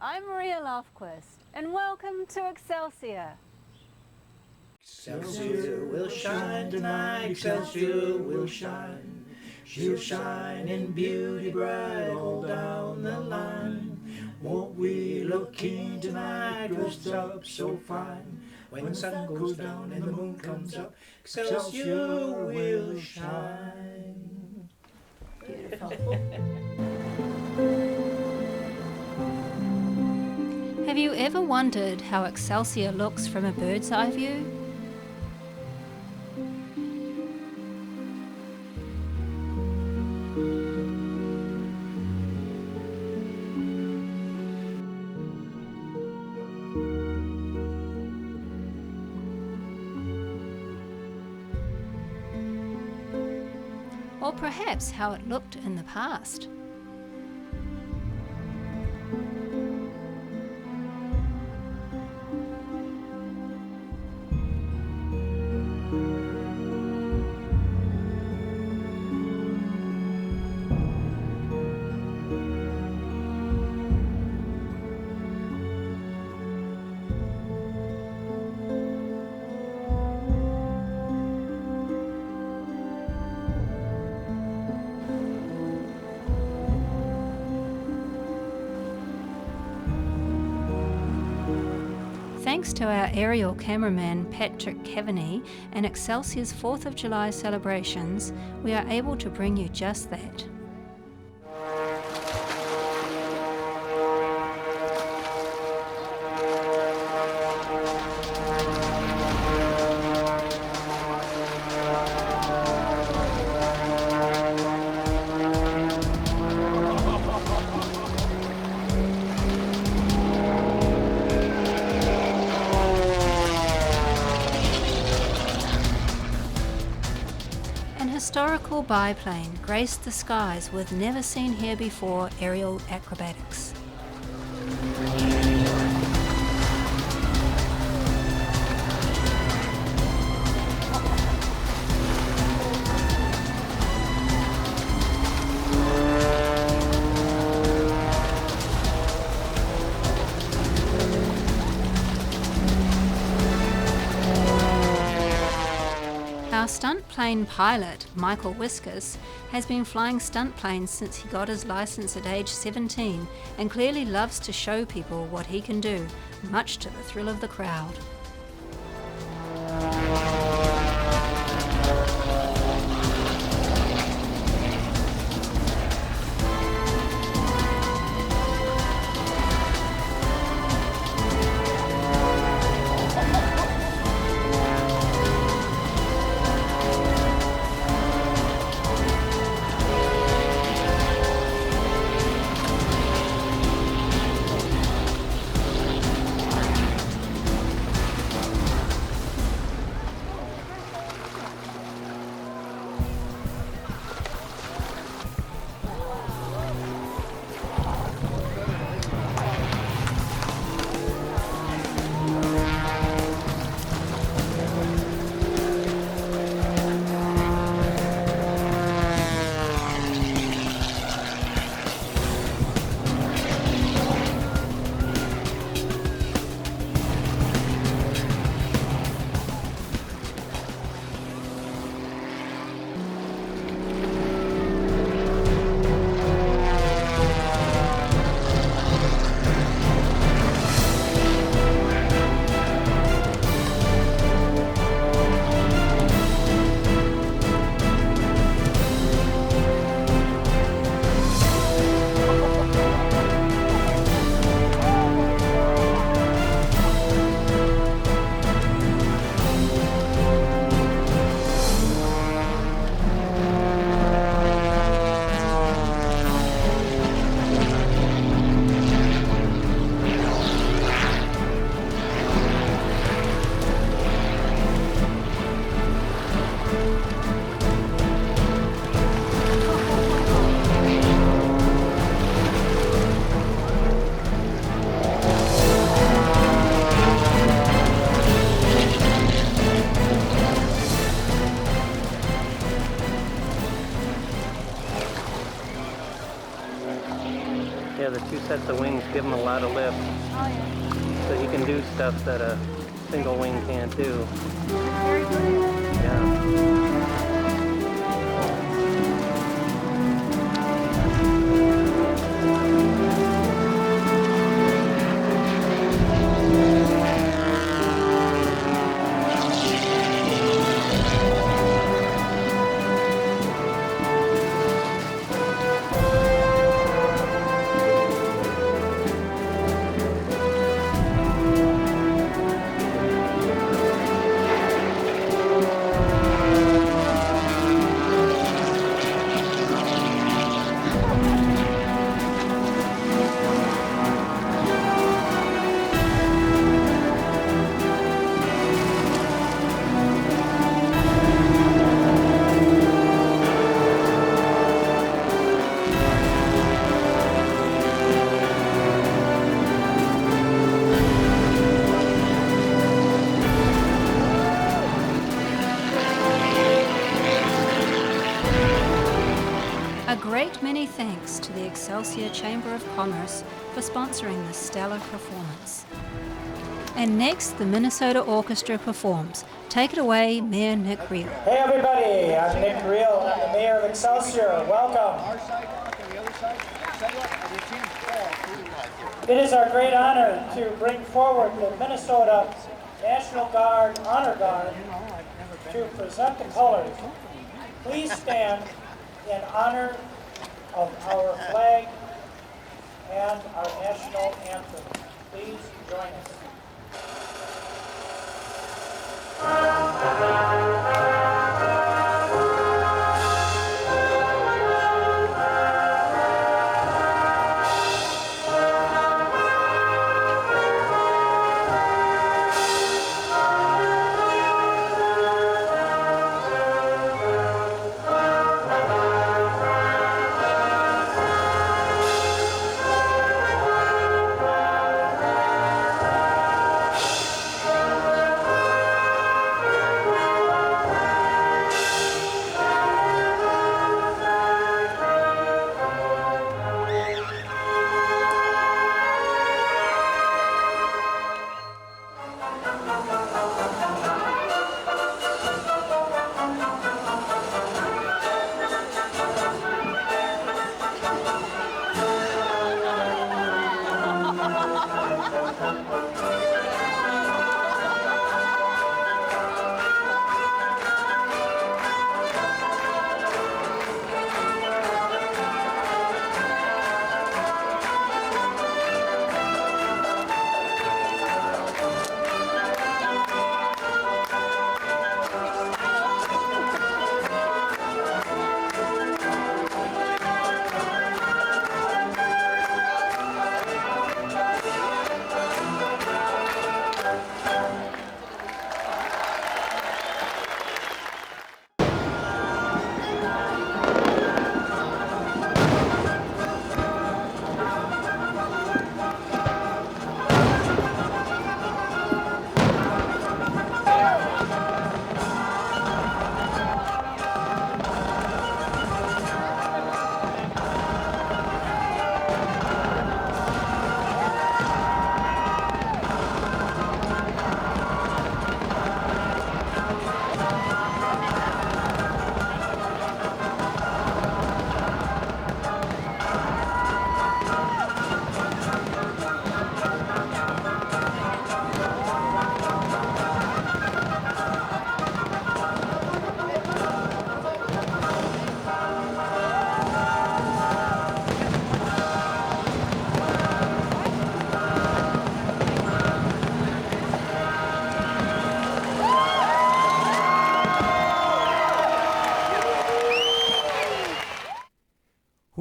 I'm Maria Lofquist, and welcome to Excelsior. Excelsior will shine tonight, Excelsior will shine. She'll shine in beauty bright all down the line. Won't we look keen tonight, dressed up so fine? When the sun goes down and the moon comes up, Excelsior will shine. Beautiful. Have you ever wondered how Excelsior looks from a bird's eye view? Or perhaps how it looked in the past. Thanks to our aerial cameraman Patrick Kavanagh and Excelsior's 4th of July celebrations, we are able to bring you just that. An historical biplane graced the skies with never-seen-here-before aerial acrobatics. Our stunt plane pilot, Michael Whiskas, has been flying stunt planes since he got his license at age 17 and clearly loves to show people what he can do, much to the thrill of the crowd. the two sets of wings give him a lot of lift. Oh yeah. So he can do stuff that a single wing can't do. Very good. Yeah. A great many thanks to the Excelsior Chamber of Commerce for sponsoring this stellar performance. And next, the Minnesota Orchestra performs. Take it away, Mayor Nick Reel. Hey everybody, I'm Nick Reel. I'm the mayor of Excelsior. Welcome. It is our great honor to bring forward the Minnesota National Guard Honor Guard to present the colors. Please stand in honor of our flag and our national anthem. Please join us.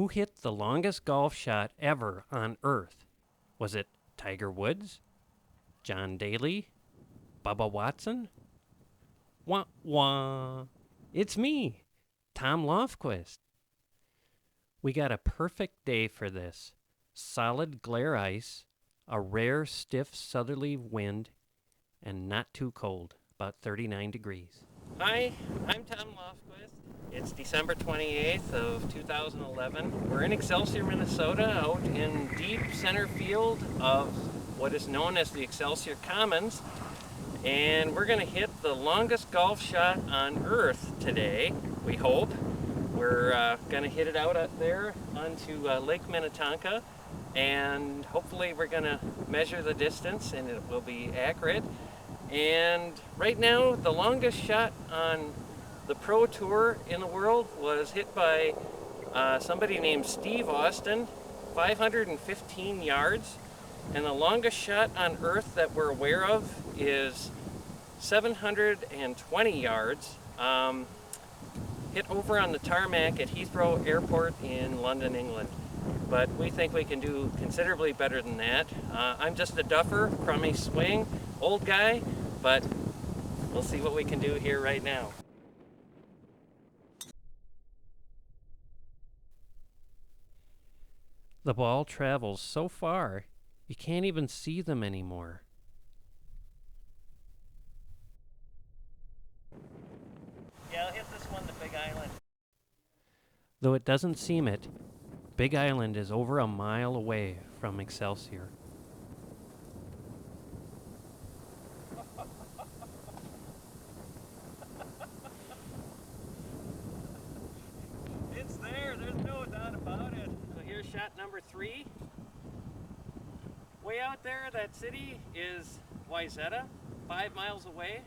Who hit the longest golf shot ever on Earth? Was it Tiger Woods? John Daly? Bubba Watson? Wah wah. It's me, Tom Lofquist. We got a perfect day for this. Solid glare ice, a rare stiff southerly wind, and not too cold, about 39 degrees. Hi, I'm Tom Lofquist. It's December 28th of 2011. We're in Excelsior, Minnesota, out in deep center field of what is known as the Excelsior Commons. And we're gonna hit the longest golf shot on Earth today, we hope. We're gonna hit it out there onto Lake Minnetonka, and hopefully we're gonna measure the distance and it will be accurate. And right now, the longest shot on the Pro Tour in the world was hit by somebody named Steve Austin, 515 yards. And the longest shot on Earth that we're aware of is 720 yards, hit over on the tarmac at Heathrow Airport in London, England. But we think we can do considerably better than that. I'm just a duffer, crummy swing, old guy, but we'll see what we can do here right now. The ball travels so far, you can't even see them anymore. Yeah, I'll hit this one to Big Island. Though it doesn't seem it, Big Island is over a mile away from Excelsior. It's there, there's no doubt about it. So here's shot number 3. Way out there, that city is Wayzata, 5 miles away.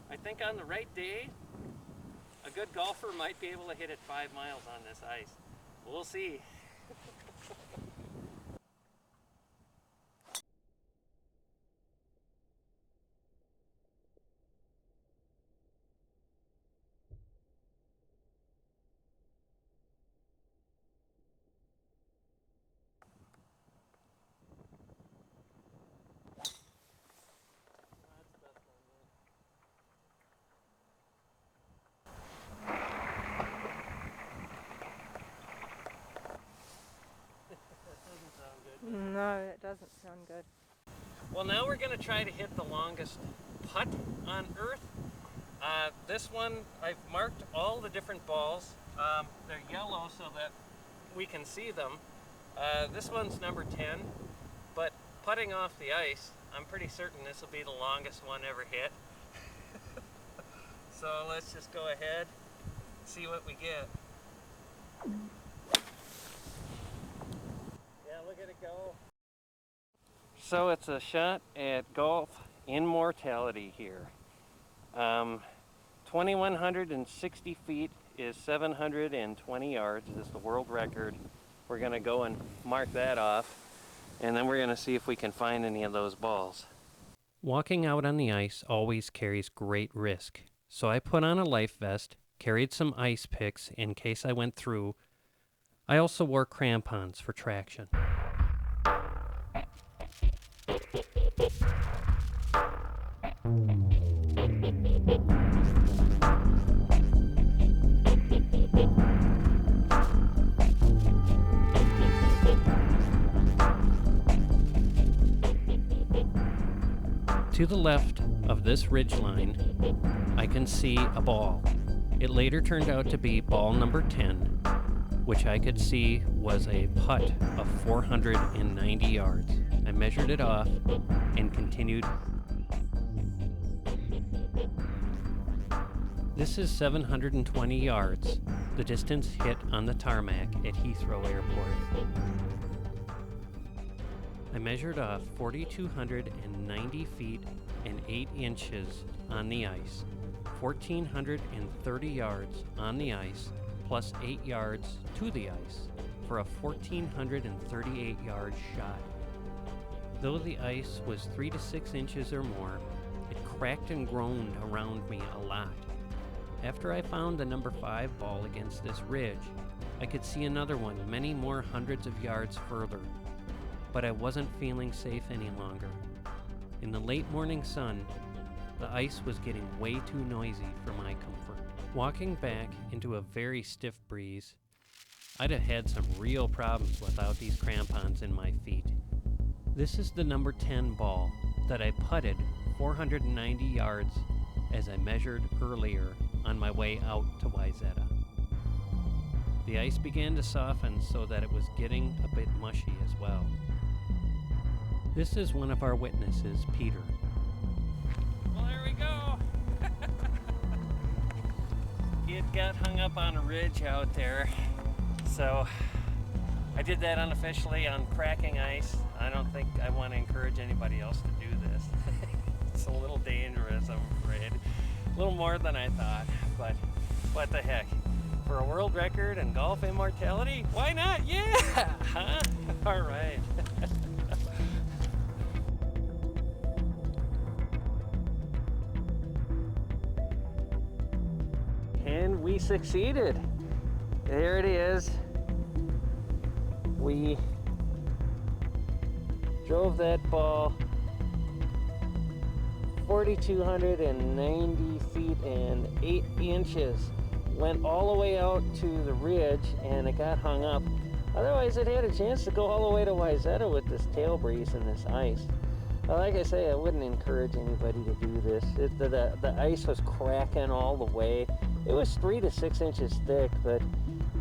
I think on the right day, a good golfer might be able to hit it 5 miles on this ice. We'll see. No, it doesn't sound good. Well, now we're going to try to hit the longest putt on Earth. This one, I've marked all the different balls. They're yellow so that we can see them. This one's number 10, but putting off the ice, I'm pretty certain this will be the longest one ever hit. So let's just go ahead, see what we get. Yeah, look at it go. So it's a shot at golf immortality here. 2,160 feet is 720 yards is the world record. We're gonna go and mark that off, and then we're gonna see if we can find any of those balls. Walking out on the ice always carries great risk, so I put on a life vest, carried some ice picks in case I went through. I also wore crampons for traction. To the left of this ridgeline, I can see a ball. It later turned out to be ball number 10, which I could see was a putt of 490 yards. I measured it off and continued. This is 720 yards, the distance hit on the tarmac at Heathrow Airport. I measured off 4,290 feet and 8 inches on the ice, 1,430 yards on the ice, plus 8 yards to the ice, for a 1,438 yard shot. Though the ice was 3 to 6 inches or more, it cracked and groaned around me a lot. After I found the number 5 ball against this ridge, I could see another one many more hundreds of yards further. But I wasn't feeling safe any longer. In the late morning sun, the ice was getting way too noisy for my comfort. Walking back into a very stiff breeze, I'd have had some real problems without these crampons in my feet. This is the number 10 ball that I putted 490 yards as I measured earlier on my way out to Wayzata. The ice began to soften so that it was getting a bit mushy as well. This is one of our witnesses, Peter. Well, there we go. It got hung up on a ridge out there. So I did that unofficially on cracking ice. I don't think I want to encourage anybody else to do this. It's a little dangerous, I'm afraid. A little more than I thought, but what the heck. For a world record in golf immortality? Why not? Yeah! Huh? All right. And we succeeded. There it is. We drove that ball 4,290 feet and 8 inches. Went all the way out to the ridge and it got hung up. Otherwise, it had a chance to go all the way to Wayzata with this tail breeze and this ice. Like I say, I wouldn't encourage anybody to do this. The ice was cracking all the way. It was 3 to 6 inches thick, but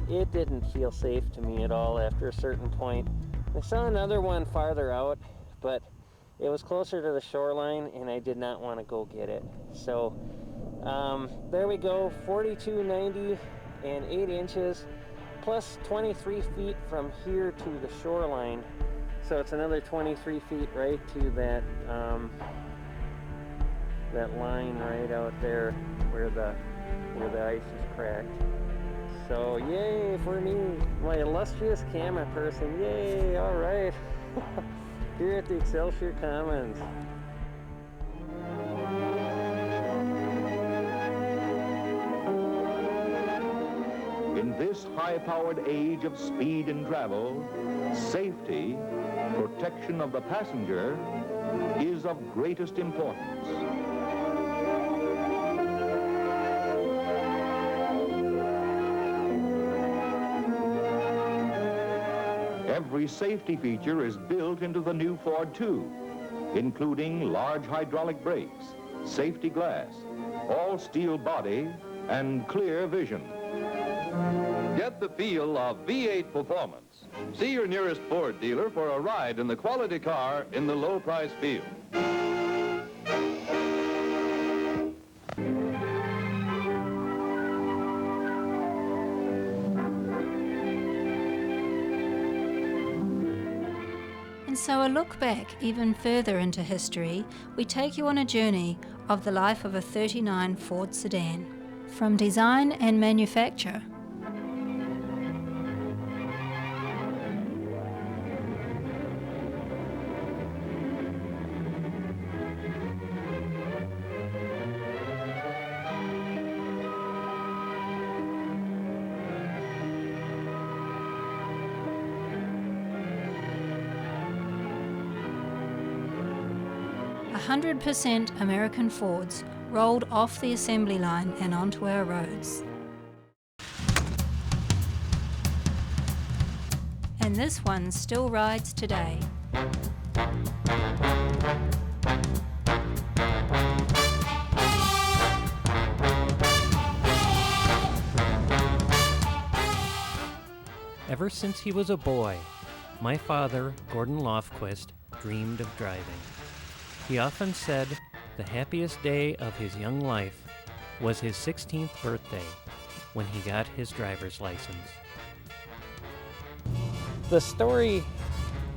it didn't feel safe to me at all after a certain point. I saw another one farther out, but it was closer to the shoreline and I did not want to go get it. So there we go, 4,290 and 8 inches, plus 23 feet from here to the shoreline. So it's another 23 feet right to that that line right out there where the ice is cracked. So yay for me, my illustrious camera person, yay, all right. Here at the Excelsior Commons. In this high-powered age of speed and travel, safety, protection of the passenger, is of greatest importance. Every safety feature is built into the new Ford too, including large hydraulic brakes, safety glass, all steel body, and clear vision. Get the feel of V8 performance. See your nearest Ford dealer for a ride in the quality car in the low price field. And so a look back even further into history, we take you on a journey of the life of a 39 Ford sedan, from design and manufacture, 100% American Fords rolled off the assembly line and onto our roads. And this one still rides today. Ever since he was a boy, my father, Gordon Lofquist, dreamed of driving. He often said the happiest day of his young life was his 16th birthday, when he got his driver's license. The story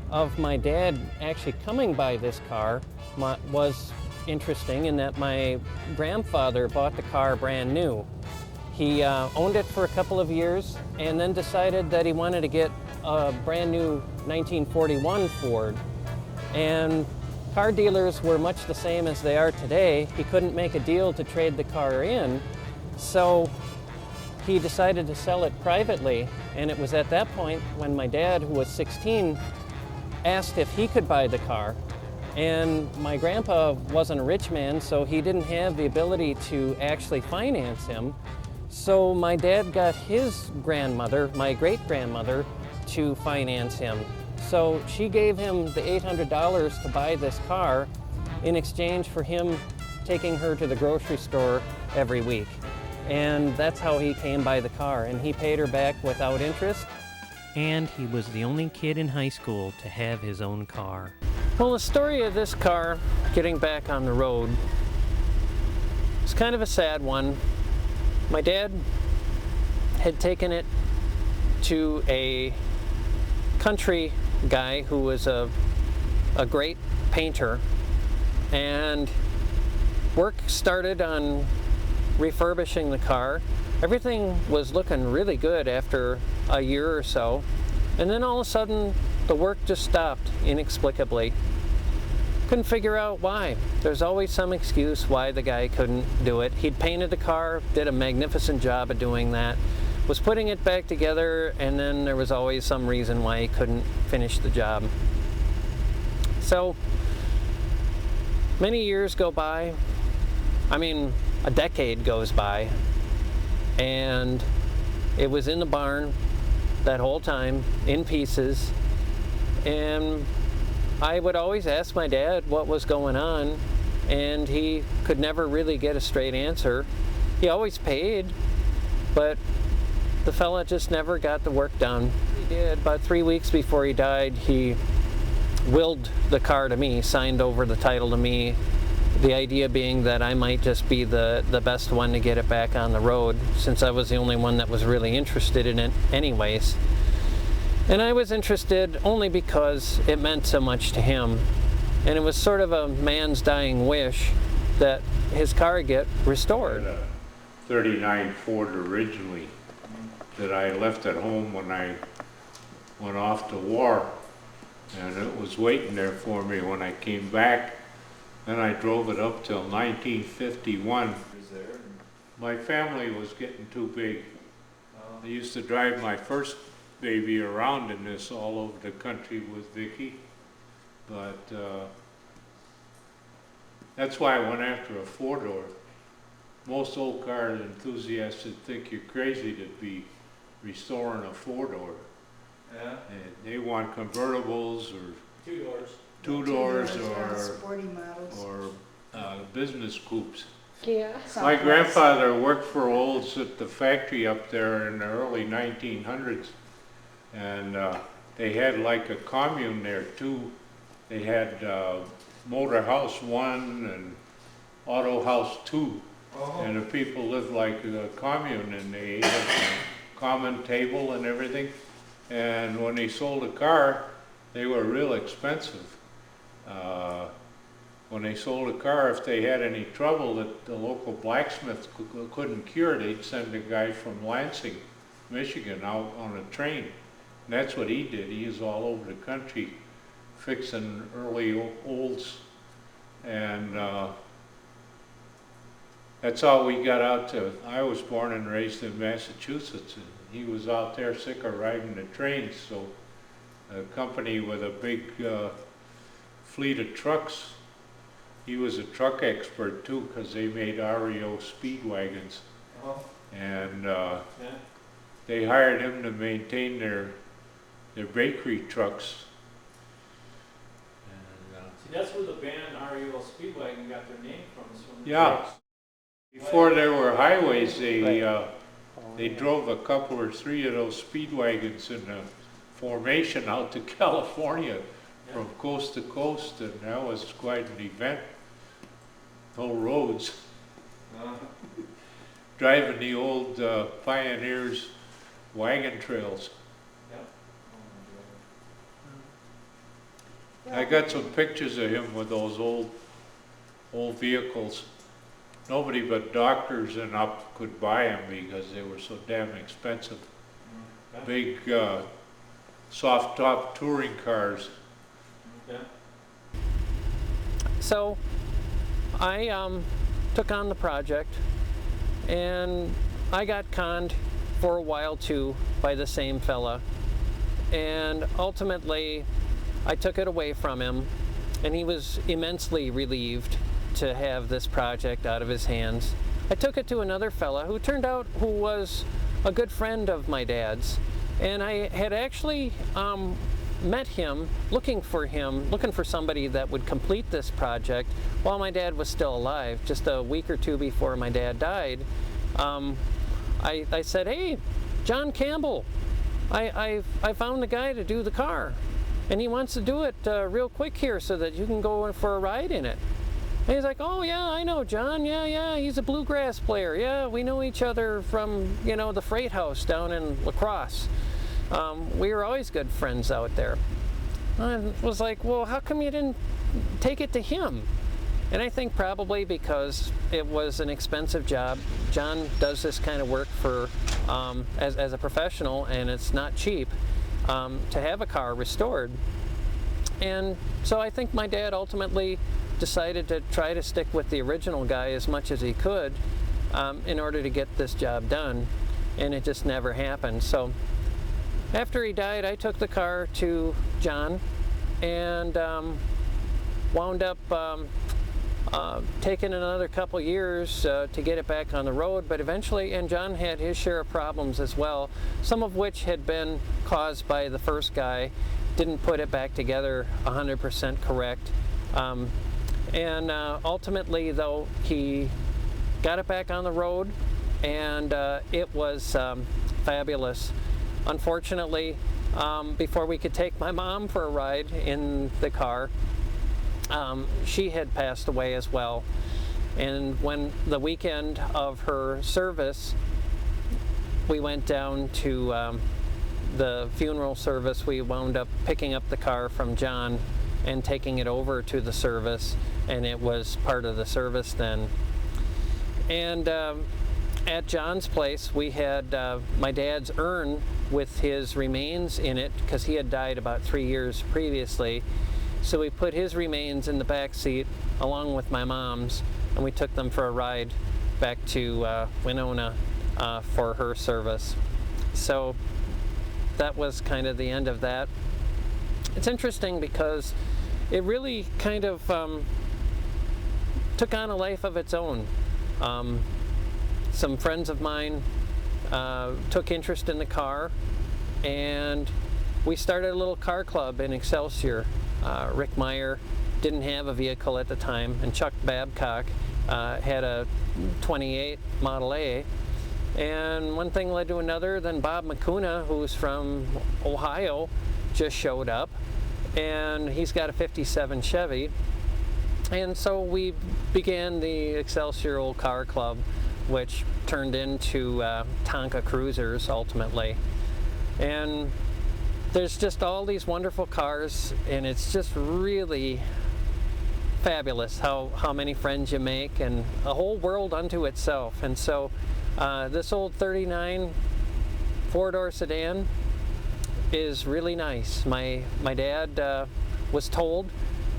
of my dad actually coming by this car was interesting in that my grandfather bought the car brand new. He owned it for a couple of years and then decided that he wanted to get a brand new 1941 Ford. And car dealers were much the same as they are today. He couldn't make a deal to trade the car in, so he decided to sell it privately. And it was at that point when my dad, who was 16, asked if he could buy the car. And my grandpa wasn't a rich man, so he didn't have the ability to actually finance him. So my dad got his grandmother, my great-grandmother, to finance him. So she gave him the $800 to buy this car in exchange for him taking her to the grocery store every week. and that's how he came by the car, and he paid her back without interest. And he was the only kid in high school to have his own car. Well, the story of this car getting back on the road is kind of a sad one. My dad had taken it to a country guy who was a great painter, and work started on refurbishing the car. Everything was looking really good after a year or so, and then all of a sudden the work just stopped inexplicably. Couldn't figure out why. There's always some excuse why the guy couldn't do it. He'd painted the car, did a magnificent job of doing that, was putting it back together, and then there was always some reason why he couldn't finish the job. So many years go by. I mean, a decade goes by, and it was in the barn that whole time, in pieces, and I would always ask my dad what was going on, and he could never really get a straight answer. He always paid, but the fella just never got the work done. He did. About 3 weeks before he died, he willed the car to me, signed over the title to me, the idea being that I might just be the best one to get it back on the road, since I was the only one that was really interested in it anyways. And I was interested only because it meant so much to him. And it was sort of a man's dying wish that his car get restored. I had a 39 Ford originally that I left at home when I went off to war. And it was waiting there for me when I came back. Then I drove it up till 1951. My family was getting too big. I used to drive my first baby around in this all over the country with Vicky, but that's why I went after a four-door. Most old car enthusiasts would think you're crazy to be restoring a four-door. Yeah. And they want convertibles or Two doors. two-doors sporty models. or business coupes. Yeah. My grandfather worked for Olds at the factory up there in the early 1900s. And they had like a commune there too. They had Motor House 1 and Auto House 2. And the people lived like a commune, and they ate at a common table and everything. And when they sold a car, they were real expensive. When they sold a car, if they had any trouble that the local blacksmith couldn't cure, they'd send a guy from Lansing, Michigan out on a train. And that's what he did. He was all over the country fixing early Olds, and that's how we got out to. I was born and raised in Massachusetts, and he was out there sick of riding the trains, so a company with a big fleet of trucks. He was a truck expert too, because they made REO speed wagons, and they hired him to maintain their bakery trucks. And, See, that's where the band REO Speedwagon got their name from. Is from the yeah. trucks. Before there were highways, they drove a couple or three of those speed wagons in a formation out to California from coast to coast, and that was quite an event. No roads. Driving the old Pioneers wagon trails. I got some pictures of him with those old vehicles. Nobody but doctors and up could buy them because they were so damn expensive. Big soft top touring cars. So I took on the project, and I got conned for a while too by the same fella, and ultimately I took it away from him, and he was immensely relieved to have this project out of his hands. I took it to another fella who turned out who was a good friend of my dad's, and I had actually met him, looking for somebody that would complete this project while my dad was still alive, just a week or two before my dad died. I said, "Hey, John Campbell, I found the guy to do the car, and he wants to do it real quick here so that you can go for a ride in it." And he's like, "Oh yeah, I know John. Yeah, he's a bluegrass player. Yeah, we know each other from, you know, the Freight House down in La Crosse. We were always good friends out there." I was like, "Well, how come you didn't take it to him?" And I think probably because it was an expensive job. John does this kind of work for as a professional, and it's not cheap to have a car restored. And so I think my dad ultimately decided to try to stick with the original guy as much as he could in order to get this job done, and it just never happened. So after he died, I took the car to John and wound up taking another couple years to get it back on the road, but eventually, and John had his share of problems as well, some of which had been caused by the first guy, didn't put it back together 100% correct. And ultimately, though, he got it back on the road, and it was fabulous. Unfortunately, before we could take my mom for a ride in the car, she had passed away as well. And when the weekend of her service, we went down to the funeral service. We wound up picking up the car from John and taking it over to the service, and it was part of the service then. And at John's place, we had my dad's urn with his remains in it, because he had died about 3 years previously. So we put his remains in the back seat along with my mom's, and we took them for a ride back to Winona for her service. So that was kind of the end of that. It's interesting because it really kind of took on a life of its own. Some friends of mine took interest in the car, and we started a little car club in Excelsior. Rick Meyer didn't have a vehicle at the time, and Chuck Babcock had a 28 Model A. And one thing led to another. Then Bob McCuna, who's from Ohio, just showed up, and he's got a 57 Chevy. And so we began the Excelsior Old Car Club, which turned into Tonka Cruisers ultimately. And there's just all these wonderful cars, and it's just really fabulous how many friends you make, and a whole world unto itself. And so this old 39 four-door sedan is really nice. My dad was told,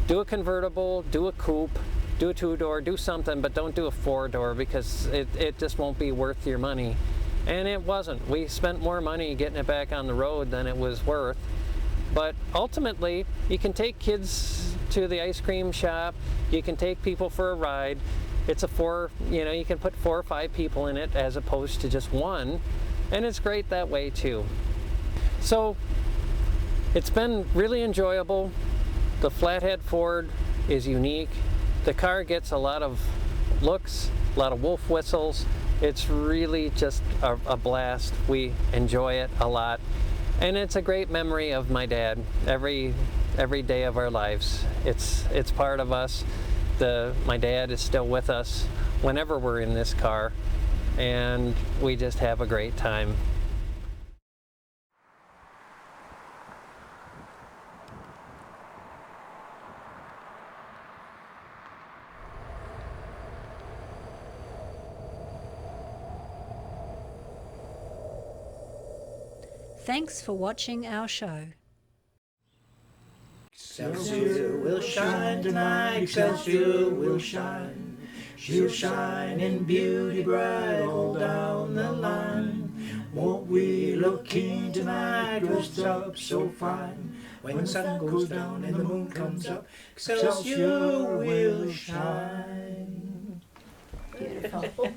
do a convertible, do a coupe, do a two-door, do something, but don't do a four-door, because it just won't be worth your money. And it wasn't. We spent more money getting it back on the road than it was worth. But ultimately, you can take kids to the ice cream shop, you can take people for a ride. It's you can put 4 or 5 people in it as opposed to just one, and it's great that way too. So it's been really enjoyable. The Flathead Ford is unique. The car gets a lot of looks, a lot of wolf whistles. It's really just a blast. We enjoy it a lot. And it's a great memory of my dad every day of our lives. It's part of us. My dad is still with us whenever we're in this car, and we just have a great time. Thanks for watching our show. Excelsior will shine tonight, Excelsior will shine. She'll shine in beauty bright all down the line. Won't we look keen tonight, dressed up so fine? When the sun goes down and the moon comes up, Excelsior will shine. Beautiful.